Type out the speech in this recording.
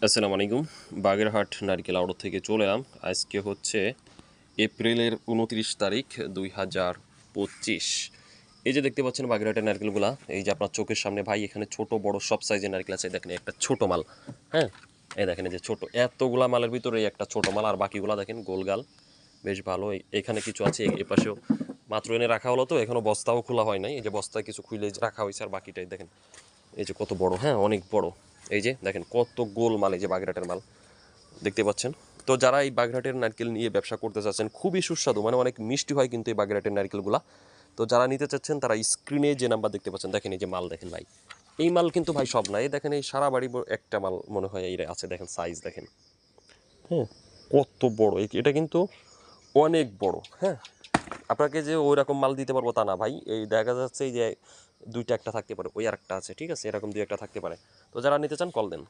আসসালামু আলাইকুম। বাগেরহাট নারকেল আড়ত থেকে চলে এলাম। আজকে হচ্ছে এপ্রিলের 29 তারিখ 2025। এই যে দেখতে পাচ্ছেন বাগেরহাটের নারকেলগুলা, এই যে আপনার চোখের সামনে ভাই, এখানে ছোট বড় সব সাইজের নারকেল আছে। দেখেন একটা ছোট মাল, হ্যাঁ, এই দেখেন এই যে ছোট, এতগুলা মালের ভিতরে এই একটা ছোট মাল, আর বাকিগুলা দেখেন গোলগাল, বেশ ভালো। এখানে কিছু আছে, এ পাশেও মাত্র এনে রাখা হলো, তো এখনো বস্তাও খোলা হয় নাই। এই যে বস্তায় কিছু খুলে রাখা হয়েছে, আর বাকিটাই দেখেন এই যে কত বড়, হ্যাঁ অনেক বড়। এই যে দেখেন কত গোল মাল, এই যে বাগেরহাটের মাল দেখতে পাচ্ছেন। তো যারা এই বাগেরহাটের নারকেল নিয়ে ব্যবসা করতে চাচ্ছেন, খুবই সুস্বাদু, মানে অনেক মিষ্টি হয় কিন্তু এই বাগেরহাটের নারকেলগুলা। তো যারা নিতে চাচ্ছেন তারা স্ক্রিনে যে নাম্বার দেখতে পাচ্ছেন, দেখেন এই যে মাল দেখেন ভাই, এই মাল কিন্তু ভাই সব নাই, দেখেন এই সারা বাড়ি একটা মাল মনে হয় এই আছে, দেখেন সাইজ দেখেন, হ্যাঁ কত বড়। এটা কিন্তু অনেক বড়, হ্যাঁ। আপনাকে যে ওই রকম মাল দিতে পারবো তা না ভাই, এই দেখা যাচ্ছে এই যে দুইটা একটা থাকতে পারে, ওই আর একটা আছে, ঠিক আছে, এরকম দুই একটা থাকতে পারে। তো যারা নিতে চান কল দেন।